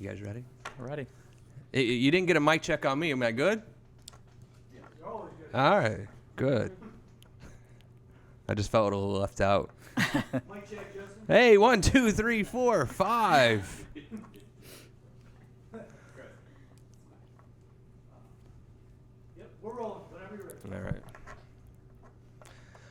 You guys ready? Ready. You didn't get a mic check on me. Am I good? Yeah, you're always good. All right, good. I just felt a little left out. Mic check, Justin. Hey, 1, 2, 3, 4, 5. Yep, we're rolling. Whenever you're ready. All right.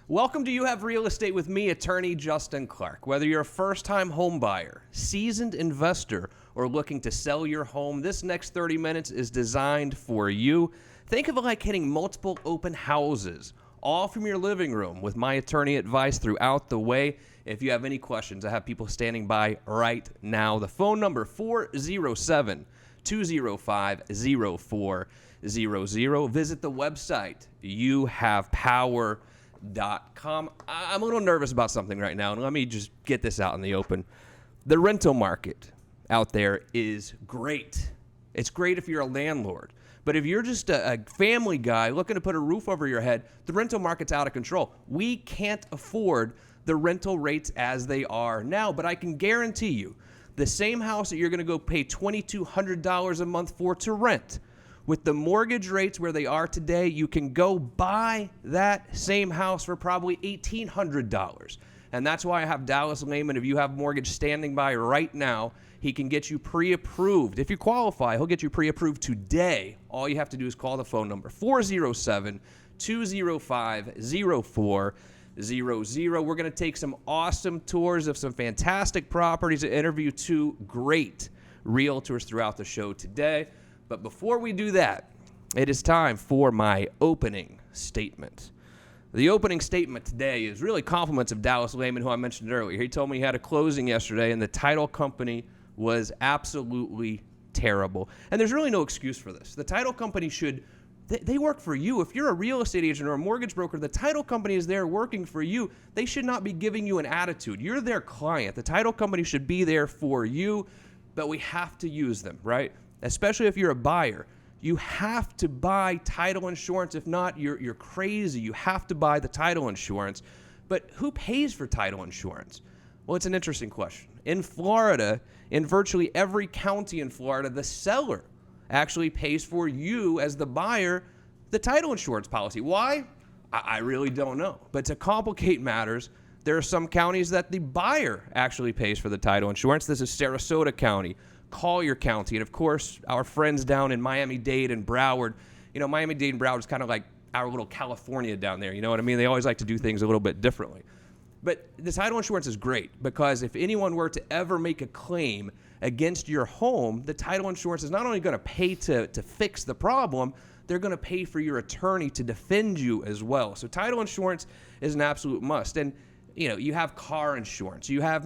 Welcome to You Have Real Estate with me, attorney Justin Clark. Whether you're a first-time home buyer, seasoned investor, or looking to sell your home, this next 30 minutes is designed for you. Think of it like hitting multiple open houses, all from your living room, with my attorney advice throughout the way. If you have any questions, I have people standing by right now. The phone number, 407-205-0400. Visit the website, youhavepower.com. I'm a little nervous about something right now, and let me just get this out in the open. The rental market out there is great. It's great if you're a landlord. But if you're just a family guy looking to put a roof over your head, the rental market's out of control. We can't afford the rental rates as they are now, but I can guarantee you the same house that you're going to go pay $2,200 a month for to rent, with the mortgage rates where they are today, you can go buy that same house for probably $1,800. And that's why I have Dallas Lehman, if you have mortgage, standing by right now. He can get you pre-approved. If you qualify, he'll get you pre-approved today. All you have to do is call the phone number, 407-205-0400. We're going to take some awesome tours of some fantastic properties and interview two great realtors throughout the show today. But before we do that, it is time for my opening statement. The opening statement today is really compliments of Dallas Lehman, who I mentioned earlier. He told me he had a closing yesterday, and the title company was absolutely terrible. And there's really no excuse for this. The title company they work for you. If you're a real estate agent or a mortgage broker, the title company is there working for you. They should not be giving you an attitude. You're their client. The title company should be there for you, but we have to use them, right? Especially if you're a buyer. You have to buy title insurance. If not, you're crazy. You have to buy the title insurance. But who pays for title insurance? Well, it's an interesting question. In Florida, in virtually every county in Florida, the seller actually pays for you as the buyer the title insurance policy. Why? I really don't know. But to complicate matters, there are some counties that the buyer actually pays for the title insurance. This is Sarasota County, Collier County, and of course, our friends down in Miami-Dade and Broward. You know, Miami-Dade and Broward is kind of like our little California down there. You know what I mean? They always like to do things a little bit differently. But the title insurance is great because if anyone were to ever make a claim against your home, the title insurance is not only going to pay to fix the problem, they're going to pay for your attorney to defend you as well. So title insurance is an absolute must. And you know, you have car insurance, you have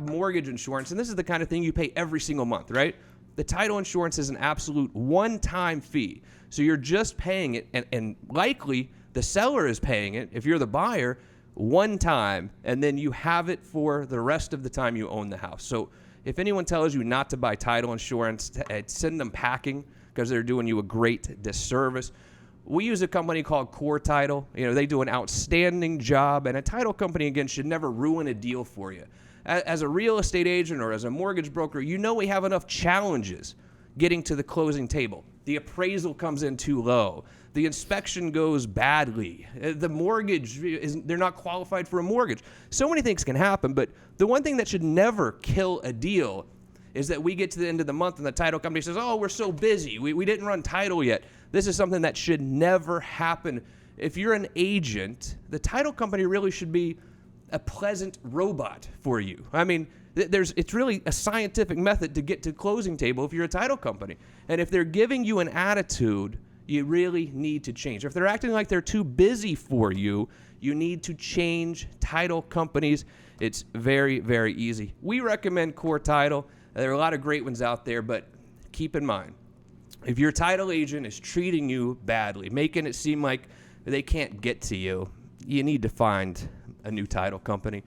mortgage insurance, and this is the kind of thing you pay every single month, right? The title insurance is an absolute one-time fee. So you're just paying it, and likely the seller is paying it, if you're the buyer, one time, and then you have it for the rest of the time you own the house. So if anyone tells you not to buy title insurance, send them packing because they're doing you a great disservice. We use a company called Core Title. You know, they do an outstanding job, and a title company, again, should never ruin a deal for you. As a real estate agent or as a mortgage broker, you know we have enough challenges getting to the closing table. The appraisal comes in too low. The inspection goes badly. The mortgage, they're not qualified for a mortgage. So many things can happen, but the one thing that should never kill a deal is that we get to the end of the month and the title company says, oh, we're so busy. We didn't run title yet. This is something that should never happen. If you're an agent, the title company really should be a pleasant robot for you. I mean, it's really a scientific method to get to closing table if you're a title company. And if they're giving you an attitude, you really need to change. If they're acting like they're too busy for you, you need to change title companies. It's very, very easy. We recommend Core Title. There are a lot of great ones out there, but keep in mind, if your title agent is treating you badly, making it seem like they can't get to you, you need to find a new title company.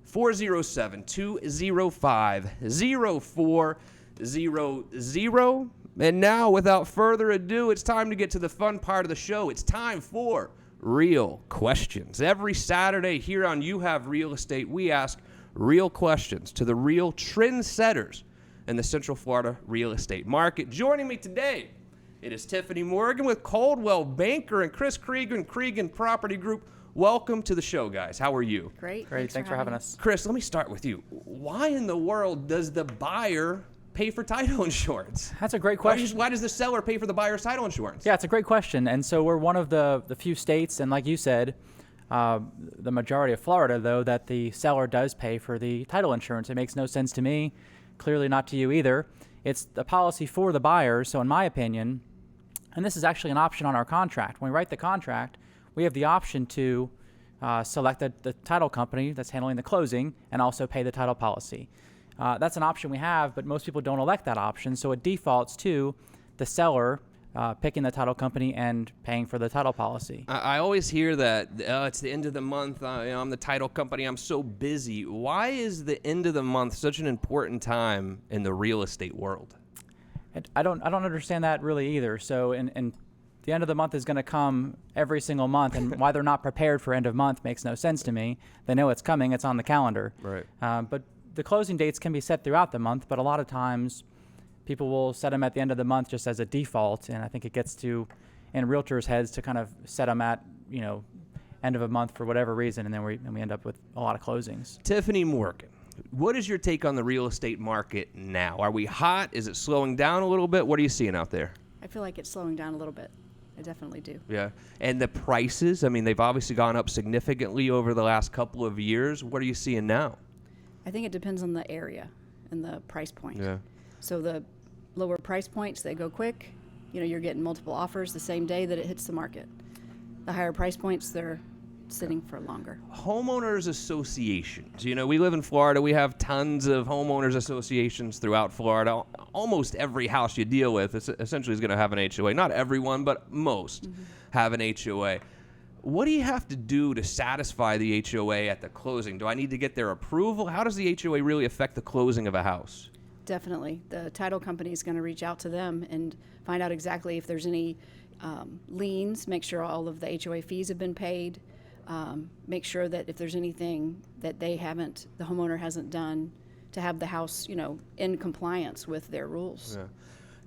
407-205-0400. And now, without further ado, it's time to get to the fun part of the show. It's time for Real Questions. Every Saturday here on You Have Real Estate, we ask real questions to the real trendsetters in the Central Florida real estate market. Joining me today, it is Tiffany Morgan with Coldwell Banker and Chris Cregan Property Group. Welcome to the show, guys. How are you? Great. Thanks for having us. Chris, let me start with you. Why in the world does the buyer pay for title insurance? That's a great question. Why does the seller pay for the buyer's title insurance? Yeah, it's a great question. And so we're one of the few states, and like you said, the majority of Florida, though, that the seller does pay for the title insurance. It makes no sense to me, clearly not to you either. It's the policy for the buyer, so in my opinion, and this is actually an option on our contract. When we write the contract, we have the option to select the title company that's handling the closing and also pay the title policy. That's an option we have, but most people don't elect that option, so it defaults to the seller picking the title company and paying for the title policy. I always hear that it's the end of the month. I'm the title company. I'm so busy. Why is the end of the month such an important time in the real estate world? I don't understand that really either. So, and the end of the month is going to come every single month, and why they're not prepared for end of month makes no sense to me. They know it's coming; it's on the calendar. Right. But the closing dates can be set throughout the month, but a lot of times people will set them at the end of the month just as a default, and I think it gets to in realtors' heads to kind of set them at end of a month for whatever reason, and then we end up with a lot of closings. Tiffany Morgan, what is your take on the real estate market now? Are we hot? Is it slowing down a little bit? What are you seeing out there? I feel like it's slowing down a little bit. I definitely do. Yeah. And the prices, I mean, they've obviously gone up significantly over the last couple of years. What are you seeing now? I think it depends on the area and the price point. Yeah. So the lower price points, they go quick. You're getting multiple offers the same day that it hits the market. The higher price points, they're sitting for longer. Homeowners associations. We live in Florida. We have tons of homeowners associations throughout Florida. Almost every house you deal with essentially is going to have an HOA. Not everyone, but most have an HOA. What do you have to do to satisfy the HOA at the closing? Do I need to get their approval? How does the HOA really affect the closing of a house? Definitely. The title company is going to reach out to them and find out exactly if there's any liens, make sure all of the HOA fees have been paid, make sure that if there's anything that the homeowner hasn't done to have the house, in compliance with their rules. Yeah.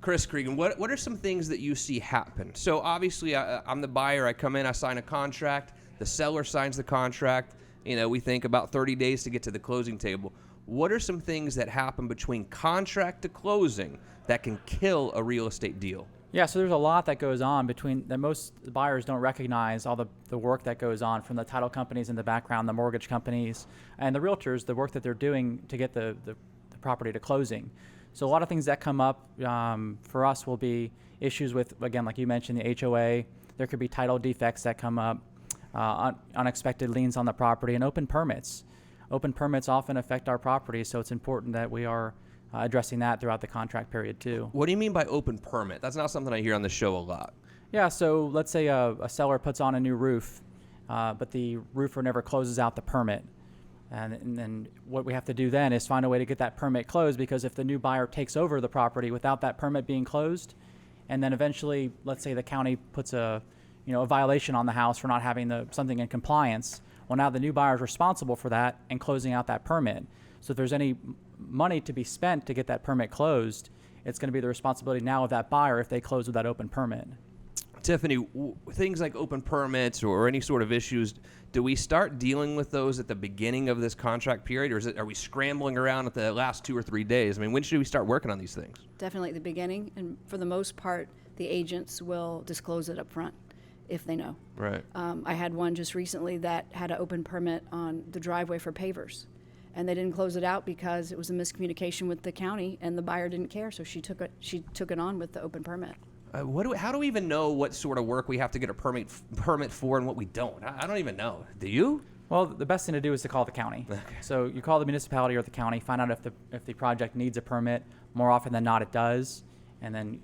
Chris Cregan, what are some things that you see happen? So obviously I'm the buyer. I come in, I sign a contract. The seller signs the contract. We think about 30 days to get to the closing table. What are some things that happen between contract to closing that can kill a real estate deal? Yeah, so there's a lot that goes on between that most buyers don't recognize all the work that goes on from the title companies in the background, the mortgage companies, and the realtors, the work that they're doing to get the property to closing. So a lot of things that come up for us will be issues with, again, like you mentioned, the HOA. There could be title defects that come up, unexpected liens on the property, and open permits. Open permits often affect our property, so it's important that we are addressing that throughout the contract period too. What do you mean by open permit? That's not something I hear on the show a lot. Yeah, so let's say a seller puts on a new roof, but the roofer never closes out the permit. And then what we have to do then is find a way to get that permit closed, because if the new buyer takes over the property without that permit being closed, and then eventually, let's say the county puts a violation on the house for not having something in compliance, well, now the new buyer is responsible for that and closing out that permit. So if there's any money to be spent to get that permit closed, it's going to be the responsibility now of that buyer if they close with that open permit. Tiffany, things like open permits or any sort of issues, do we start dealing with those at the beginning of this contract period, or are we scrambling around at the last 2 or 3 days? I mean, when should we start working on these things? Definitely at the beginning, and for the most part, the agents will disclose it up front if they know. Right. I had one just recently that had an open permit on the driveway for pavers, and they didn't close it out because it was a miscommunication with the county, and the buyer didn't care, so she took it on with the open permit. How do we even know what sort of work we have to get a permit for and what we don't? I don't even know. Do you? Well, the best thing to do is to call the county. Okay. So you call the municipality or the county, find out if the project needs a permit. More often than not, it does. And then,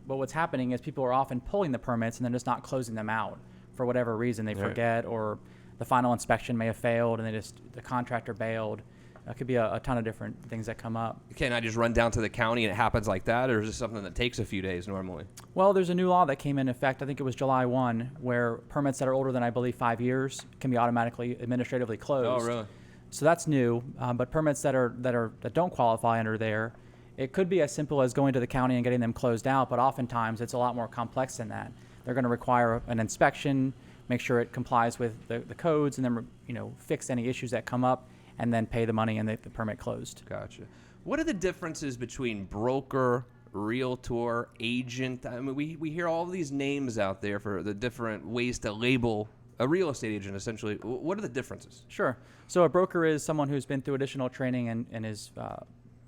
but what's happening is people are often pulling the permits and then just not closing them out for whatever reason. They forget, or the final inspection may have failed, and the contractor bailed. It could be a ton of different things that come up. Can I just run down to the county and it happens like that, or is it something that takes a few days normally? Well, there's a new law that came in effect, I think it was July 1, where permits that are older than, I believe, 5 years can be automatically administratively closed. Oh, really? So that's new, but permits that don't qualify under there, It could be as simple as going to the county and getting them closed out, but oftentimes it's a lot more complex than that. They're going to require an inspection, make sure it complies with the codes, and then fix any issues that come up, and then pay the money and the permit closed. Gotcha. What are the differences between broker, realtor, agent? I mean, we hear all these names out there for the different ways to label a real estate agent, essentially. What are the differences? Sure. So a broker is someone who's been through additional training and is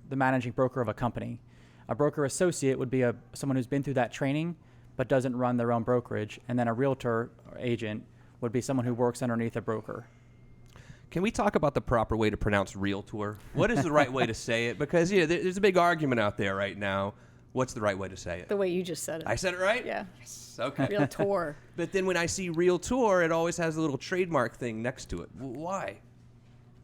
the managing broker of a company. A broker associate would be someone who's been through that training but doesn't run their own brokerage. And then a realtor or agent would be someone who works underneath a broker. Can we talk about the proper way to pronounce realtor? What is the right way to say it? Because there's a big argument out there right now. What's the right way to say it? The way you just said it. I said it right? Yeah. Yes. Okay. Realtor. But then when I see realtor, it always has a little trademark thing next to it. Why?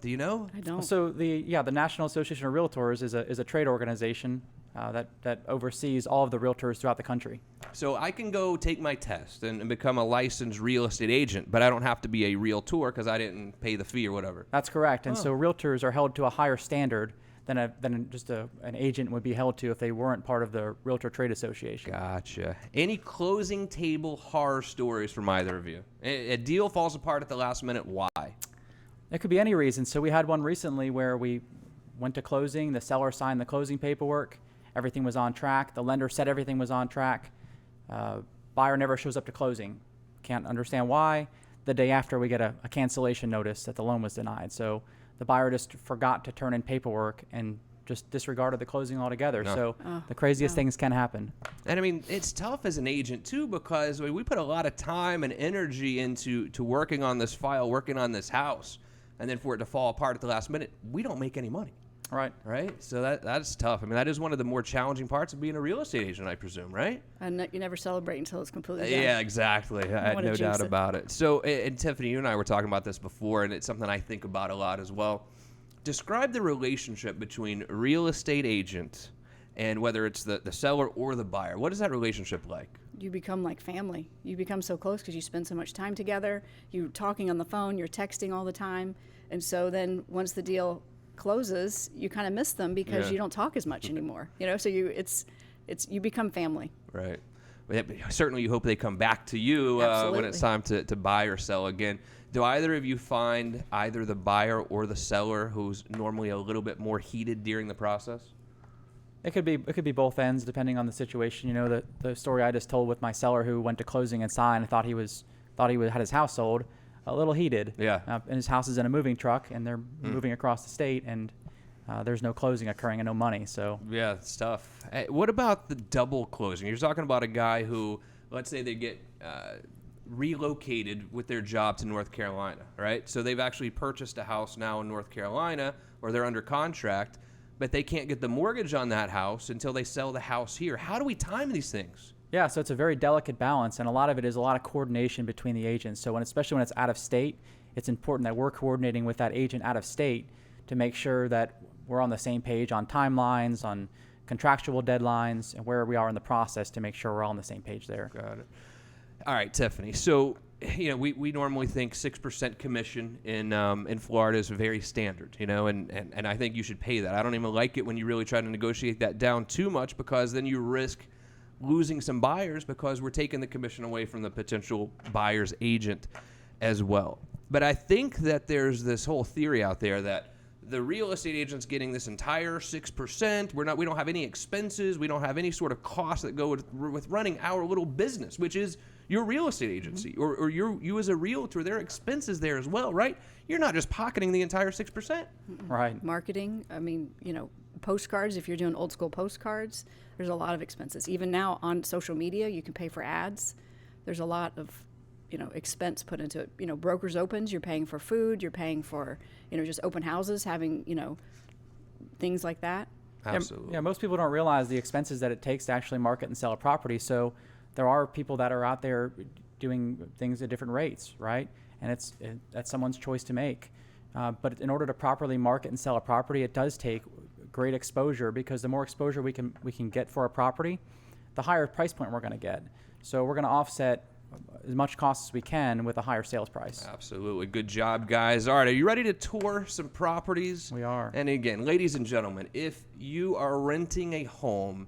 Do you know? I don't. So the National Association of Realtors is a trade organization that oversees all of the realtors throughout the country. So I can go take my test and become a licensed real estate agent, but I don't have to be a realtor because I didn't pay the fee or whatever. That's correct. And so realtors are held to a higher standard than just an agent would be held to if they weren't part of the Realtor Trade Association. Gotcha. Any closing table horror stories from either of you? A deal falls apart at the last minute. Why? It could be any reason. So we had one recently where we went to closing. The seller signed the closing paperwork. Everything was on track. The lender said everything was on track. Buyer never shows up to closing. Can't understand why. The day after, we get a cancellation notice that the loan was denied. So the buyer just forgot to turn in paperwork and just disregarded the closing altogether. No. So the craziest things can happen. And I mean, it's tough as an agent too, because we put a lot of time and energy into working on this file, working on this house, and then for it to fall apart at the last minute, we don't make any money. Right. Right? So that's tough. I mean, that is one of the more challenging parts of being a real estate agent, I presume, right? And you never celebrate until it's completely done. Yeah, exactly. I had wanna no jinx doubt it. about it. So, and Tiffany, you and I were talking about this before, and it's something I think about a lot as well. Describe the relationship between a real estate agent and whether it's the seller or the buyer. What is that relationship like? You become like family. You become so close because you spend so much time together. You're talking on the phone. You're texting all the time. And so then once the deal closes, you kind of miss them because you don't talk as much anymore. So you become family. Right. Certainly you hope they come back to you when it's time to buy or sell again. Do either of you find either the buyer or the seller who's normally a little bit more heated during the process? It could be both ends depending on the situation. The story I just told with my seller who went to closing and signed and thought he had his house sold. A little heated. Yeah. And his house is in a moving truck, and they're moving across the state, and there's no closing occurring and no money. So yeah, it's tough. Hey, what about the double closing? You're talking about a guy who, let's say they get relocated with their job to North Carolina, right? So they've actually purchased a house now in North Carolina, or they're under contract, but they can't get the mortgage on that house until they sell the house here. How do we time these things? Yeah, so it's a very delicate balance, and a lot of it is a lot of coordination between the agents. So especially when it's out of state, it's important that we're coordinating with that agent out of state to make sure that we're on the same page on timelines, on contractual deadlines, and where we are in the process to make sure we're all on the same page there. Got it. All right, Tiffany. So, we normally think 6% commission in Florida is very standard, and I think you should pay that. I don't even like it when you really try to negotiate that down too much, because then you risk losing some buyers because we're taking the commission away from the potential buyer's agent as well. But I think that there's this whole theory out there that the real estate agent's getting this entire 6%. We don't have any expenses. We don't have any sort of costs that go with running our little business, which is your real estate agency, or you as a realtor. There are expenses there as well, right? You're not just pocketing the entire 6%. Right. Marketing, postcards, if you're doing old school postcards, there's a lot of expenses. Even now on social media, you can pay for ads. There's a lot of, expense put into it. Brokers opens, you're paying for food, you're paying for, just open houses, having, things like that. Absolutely. Yeah, most people don't realize the expenses that it takes to actually market and sell a property. So there are people that are out there doing things at different rates, right? And that's someone's choice to make. But in order to properly market and sell a property, it does take great exposure, because the more exposure we can get for a property, the higher price point we're going to get. So we're going to offset as much cost as we can with a higher sales price. Absolutely. Good job, guys. All right, are you ready to tour some properties? We are. And again, ladies and gentlemen, if you are renting a home,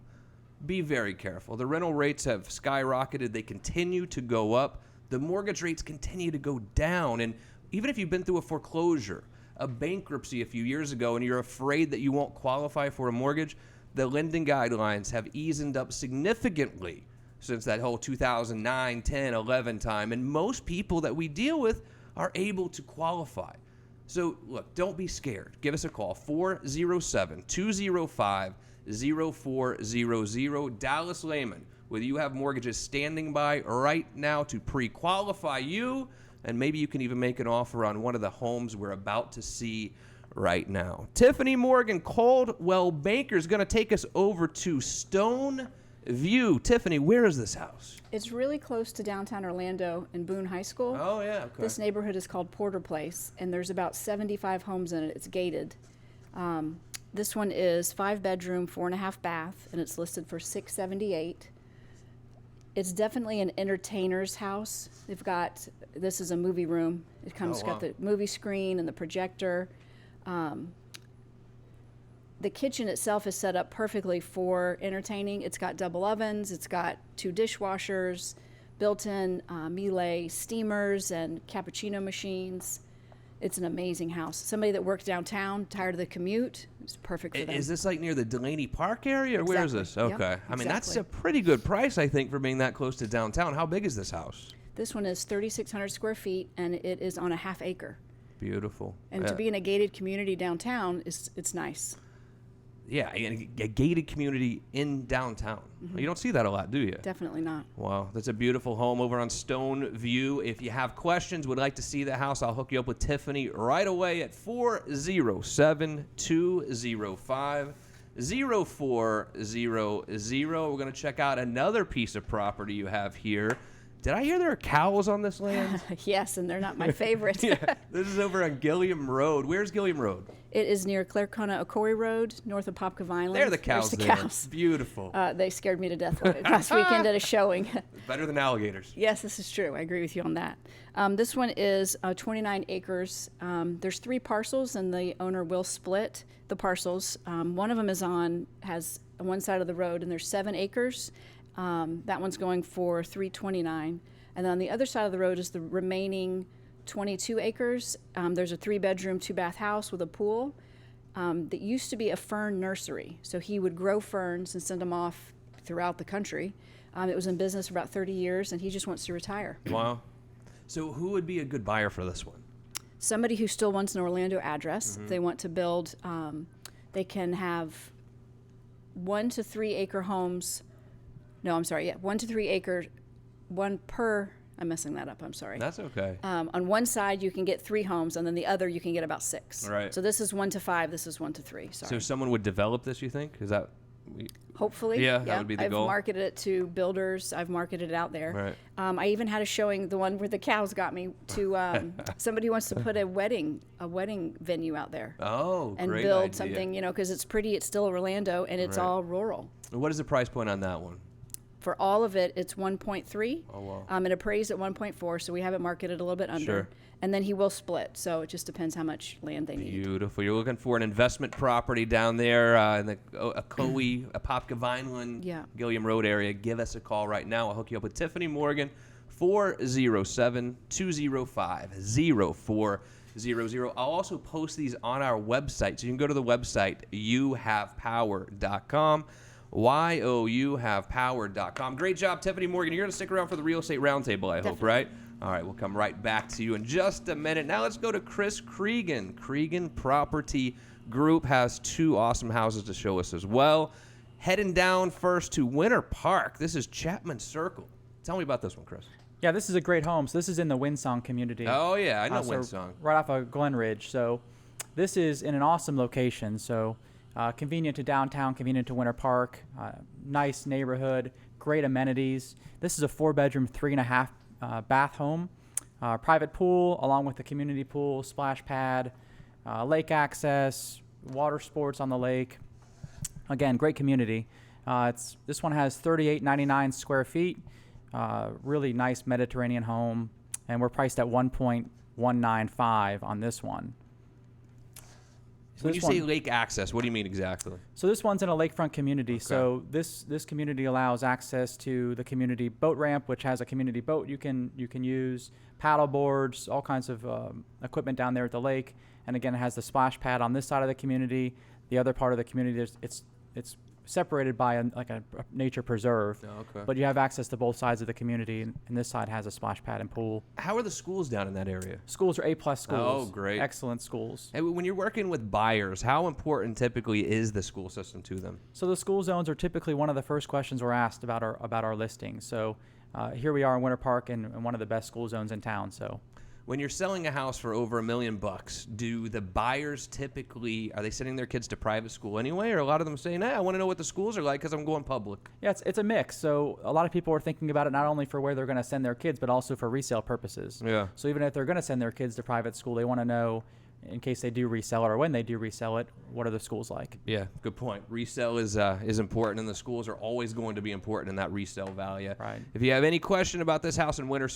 be very careful. The rental rates have skyrocketed. They continue to go up. The mortgage rates continue to go down. And even if you've been through a foreclosure, a bankruptcy a few years ago, and you're afraid that you won't qualify for a mortgage, the lending guidelines have eased up significantly since that whole 2009, 10, 11 time. And most people that we deal with are able to qualify. So, look, don't be scared. Give us a call, 407-205-0400. Dallas Lehman, whether you have mortgages standing by right now to pre-qualify you, and maybe you can even make an offer on one of the homes we're about to see right now. Tiffany Morgan, Coldwell Banker, is going to take us over to Stone View. Tiffany, where is this house? It's really close to downtown Orlando and Boone High School. Oh, yeah, okay. This neighborhood is called Porter Place, and there's about 75 homes in it. It's gated. This one is 5-bedroom, 4.5 bath, and it's listed for $678. It's definitely an entertainer's house. This is a movie room. It comes, got the movie screen and the projector. The kitchen itself is set up perfectly for entertaining. It's got double ovens. It's got 2 dishwashers, built-in Miele steamers and cappuccino machines. It's an amazing house. Somebody that works downtown, tired of the commute, it's perfect for them. Is this like near the Delaney Park area, or where is this? Exactly. Okay. Yep, I mean, that's a exactly. pretty good price, I think, for being that close to downtown. How big is this house? This one is 3,600 square feet, and it is on a half acre. Beautiful. And to be in a gated community downtown, it's nice. Yeah, a gated community in downtown. You don't see that a lot, do you? Definitely not. Wow, that's a beautiful home over on Stone View. If you have questions, would like to see the house, I'll hook you up with Tiffany right away at 407-205-0400. We're going to check out another piece of property you have here. Did I hear there are cows on this land? Yes, and they're not my favorite. Yeah, this is over on Gilliam Road. Where's Gilliam Road? It is near Clarkona Ocoee Road, north of Popka Vineland. There are the cows There's the there. cows. Beautiful. They scared me to death last weekend at a showing. Better than alligators. Yes, this is true. I agree with you on that. This one is 29 acres. There's 3 parcels, and the owner will split the parcels. One of them has one side of the road, and there's 7 acres. That one's going for $329, and then on the other side of the road is the remaining 22 acres. There's a 3-bedroom, 2-bath house with a pool that used to be a fern nursery. So he would grow ferns and send them off throughout the country. It was in business for about 30 years, and he just wants to retire. Wow. So who would be a good buyer for this one? Somebody who still wants an Orlando address. If they want to build, they can have 1 to 3 acre homes. No, I'm sorry. Yeah, 1 to 3 acre, one per. I'm messing that up. I'm sorry. That's okay. On one side, you can get 3 homes, and then the other, you can get about 6. Right. So this is 1 to 5. This is 1 to 3. Sorry. So someone would develop this, you think? Is that? Hopefully. Yeah, that would be the goal. I've marketed it to builders. I've marketed it out there. Right. I even had a showing, the one where the cows got me, to somebody who wants to put a wedding venue out there. Oh, and great build idea. something, because it's pretty. It's still Orlando, and it's Right. all rural. And what is the price point on that one? For all of it, it's 1.3. Oh, wow. It appraised at 1.4, so we have it marketed a little bit under. Sure. And then he will split, so it just depends how much land they need. Beautiful. You're looking for an investment property down there in the Ocoee, Popka Vineland, Yeah. Gilliam Road area. Give us a call right now. I'll hook you up with Tiffany Morgan, 407-205-0400. I'll also post these on our website, so you can go to the website, youhavepower.com. youhavepower.com. Great job, Tiffany Morgan. You're going to stick around for the Real Estate Roundtable, I hope, Definitely. right? All right, we'll come right back to you in just a minute. Now let's go to Chris Cregan. Cregan Property Group has 2 awesome houses to show us as well. Heading down first to Winter Park. This is Chapman Circle. Tell me about this one, Chris. Yeah, this is a great home. So this is in the Windsong community. Oh, yeah, I know So Windsong. right off of Glen Ridge. So this is in an awesome location. So convenient to downtown, convenient to Winter Park, nice neighborhood, great amenities. This is a 4-bedroom, 3.5 bath home, private pool along with the community pool, splash pad, lake access, water sports on the lake. Again, great community. This one has 3,899 square feet. really nice Mediterranean home, and we're priced at 1.195 on this one. So When you this say one- lake access, what do you mean exactly? So this one's in a lakefront community. Okay. So this community allows access to the community boat ramp, which has a community boat you can use, paddle boards, all kinds of equipment down there at the lake. And again, it has the splash pad on this side of the community. The other part of the community, it's separated by a nature preserve. Oh, okay. But you have access to both sides of the community, and this side has a splash pad and pool. How are the schools down in that area? Schools are A+ schools. Oh, great. Excellent schools. And when you're working with buyers, how important typically is the school system to them? So the school zones are typically one of the first questions we're asked about our listings. So here we are in Winter Park in one of the best school zones in town. So When you're selling a house for over $1 million, do the buyers typically, are they sending their kids to private school anyway? Or a lot of them saying, I want to know what the schools are like because I'm going public? yeah, it's a mix. So a lot of people are thinking about it not only for where they're going to send their kids, but also for resale purposes. Yeah. So even if they're going to send their kids to private school, they want to know, in case they do resell it or when they do resell it, what are the schools like? Yeah, good point. Resale is important, and the schools are always going to be important in that resale value. Right. If you have any question about this house in Winter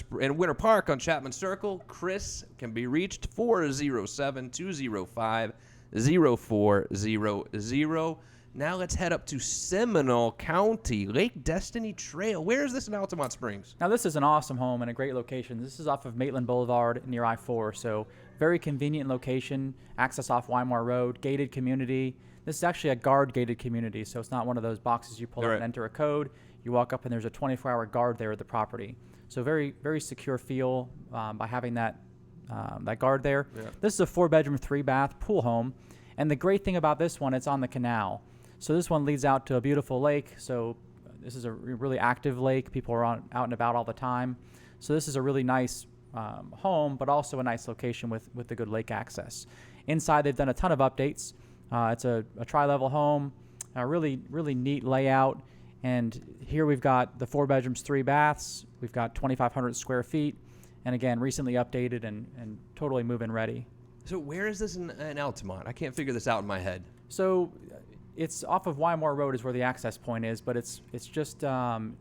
Park on Chapman Circle, Chris can be reached 407-205-0400. Now let's head up to Seminole County, Lake Destiny Trail. Where is this in Altamont Springs? Now this is an awesome home and a great location. This is off of Maitland Boulevard near I-4, so very convenient location, access off Wymore Road, gated community. This is actually a guard gated community, so it's not one of those boxes you pull out Right. and enter a code. You walk up and there's a 24-hour guard there at the property. So very, very secure feel by having that guard there. Yeah. This is a 4-bedroom, 3-bath pool home, and the great thing about this one, it's on the canal. So this one leads out to a beautiful lake. So this is a really active lake. People are out and about all the time. So this is a really nice home, but also a nice location with the good lake access. Inside, they've done a ton of updates. It's a tri-level home, a really, really neat layout. And here we've got the 4 bedrooms, 3 baths. We've got 2,500 square feet. And again, recently updated and totally move-in ready. So where is this in Altamont? I can't figure this out in my head. So it's off of Wymore Road is where the access point is, but it's just the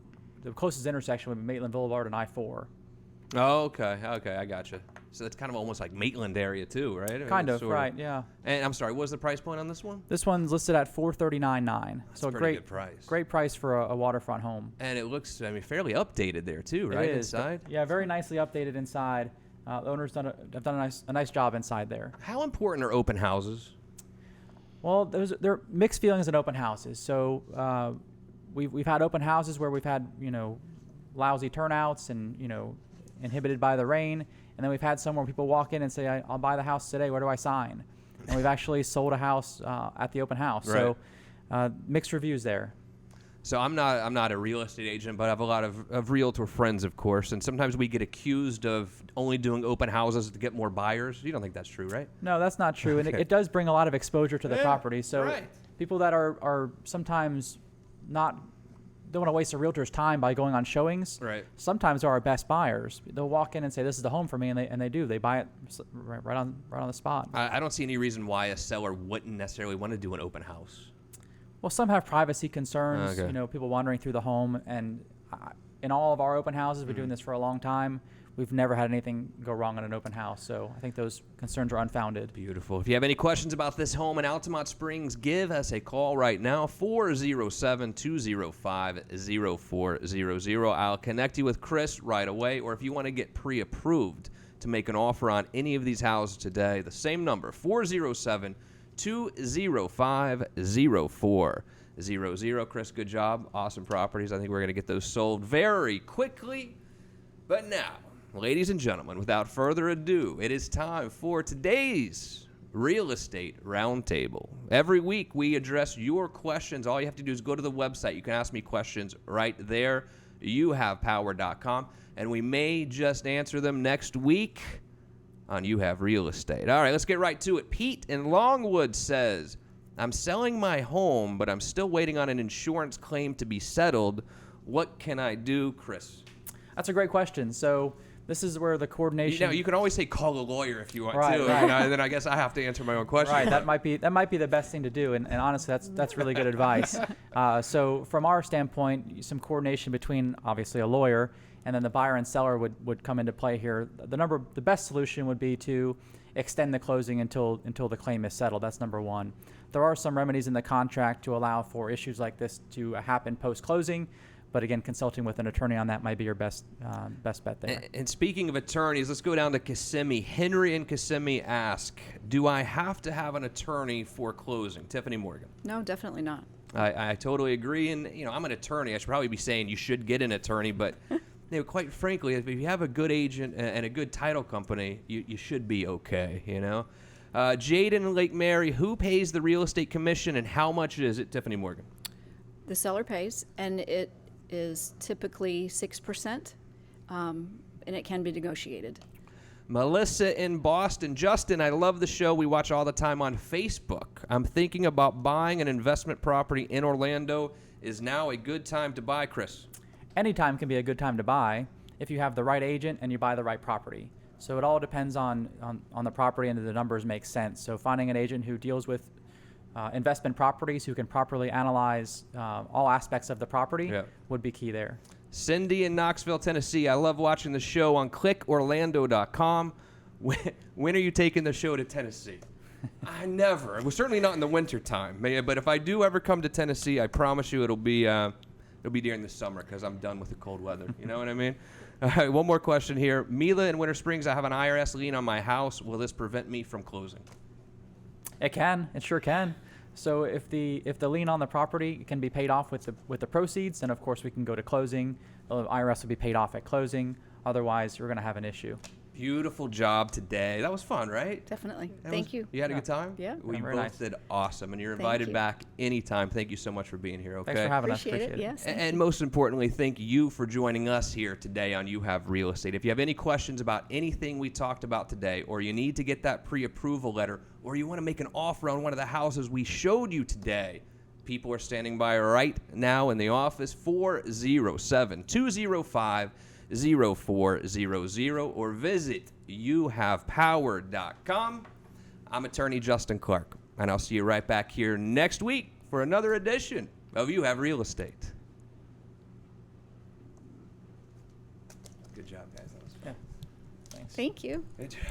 closest intersection would be Maitland Boulevard and I-4. Oh, okay, I gotcha. So it's kind of almost like Maitland area too, right? Or Kind of, sort right, yeah. And I'm sorry, what was the price point on this one? This one's listed at $439,900. So a a pretty good price. Great price for a waterfront home. And it looks, fairly updated there too, right? It is. Inside? Yeah, very nicely updated inside. The owners have done a nice job inside there. How important are open houses? Well, there are mixed feelings at open houses. So we've had open houses where we've had lousy turnouts and inhibited by the rain, and then we've had some where people walk in and say, I'll buy the house today. Where do I sign? And we've actually sold a house at the open house. Right. So mixed reviews there. So I'm not a real estate agent, but I have a lot of realtor friends, of course, and sometimes we get accused of only doing open houses to get more buyers. You don't think that's true, right? No, that's not true, and Okay. it does bring a lot of exposure to the Yeah, property. So right. people that are sometimes don't want to waste a realtor's time by going on showings. Right. Sometimes are our best buyers. They'll walk in and say, "This is the home for me," and they do. They buy it right on the spot. I don't see any reason why a seller wouldn't necessarily want to do an open house. Well, some have privacy concerns. Okay. People wandering through the home, and in all of our open houses, we've been doing this for a long time. We've never had anything go wrong in an open house, so I think those concerns are unfounded. Beautiful. If you have any questions about this home in Altamont Springs, give us a call right now, 407-205-0400. I'll connect you with Chris right away, or if you want to get pre-approved to make an offer on any of these houses today, the same number, 407-205-0400. Chris, good job. Awesome properties. I think we're going to get those sold very quickly. But now, ladies and gentlemen, without further ado, it is time for today's Real Estate Roundtable. Every week, we address your questions. All you have to do is go to the website. You can ask me questions right there, youhavepower.com, and we may just answer them next week on You Have Real Estate. All right, let's get right to it. Pete in Longwood says, I'm selling my home, but I'm still waiting on an insurance claim to be settled. What can I do, Chris? That's a great question. So this is where the coordination. You can always say call a lawyer if you want Right, to. right. And then I guess I have to answer my own question. Right, that might be the best thing to do, and honestly, that's really good advice. So from our standpoint, some coordination between obviously a lawyer and then the buyer and seller would come into play here. The best solution would be to extend the closing until the claim is settled. That's number one. There are some remedies in the contract to allow for issues like this to happen post-closing. But again, consulting with an attorney on that might be your best bet there. And speaking of attorneys, let's go down to Kissimmee. Henry and Kissimmee ask, do I have to have an attorney for closing? Tiffany Morgan. No, definitely not. I totally agree. And, I'm an attorney. I should probably be saying you should get an attorney. But, quite frankly, if you have a good agent and a good title company, you should be okay, Jaden and Lake Mary, who pays the real estate commission and how much is it, Tiffany Morgan? The seller pays, and it is typically 6%, and it can be negotiated. Melissa in Boston. Justin, I love the show. We watch all the time on Facebook. I'm thinking about buying an investment property in Orlando. Is now a good time to buy, Chris? Anytime can be a good time to buy if you have the right agent and you buy the right property. So it all depends on the property and the numbers make sense. So finding an agent who deals with investment properties, who can properly analyze all aspects of the property would be key there. Cindy in Knoxville, Tennessee. I love watching the show on clickorlando.com. When are you taking the show to Tennessee? I never. Well, certainly not in the winter time. But if I do ever come to Tennessee, I promise you it'll be during the summer because I'm done with the cold weather. You know what I mean? All right, one more question here. Mila in Winter Springs, I have an IRS lien on my house. Will this prevent me from closing? It can. It sure can. So if the lien on the property can be paid off with the proceeds, then of course we can go to closing. The IRS will be paid off at closing. Otherwise, you're going to have an issue. Beautiful job today. That was fun, right? Definitely. Thank you. You had a good time? Yeah. We Very both nice. did awesome, and you're Thank invited you. back anytime. Thank you so much for being here, okay? Thanks for having us. Appreciate it. Yes. thank And you. most importantly, thank you for joining us here today on You Have Real Estate. If you have any questions about anything we talked about today, or you need to get that pre-approval letter, or you want to make an offer on one of the houses we showed you today, people are standing by right now in the office, 407-205-0400, or visit youhavepower.com. I'm attorney Justin Clark, and I'll see you right back here next week for another edition of You Have Real Estate. Good job, guys. That was fun. Yeah. Thanks. Thank you. Good job.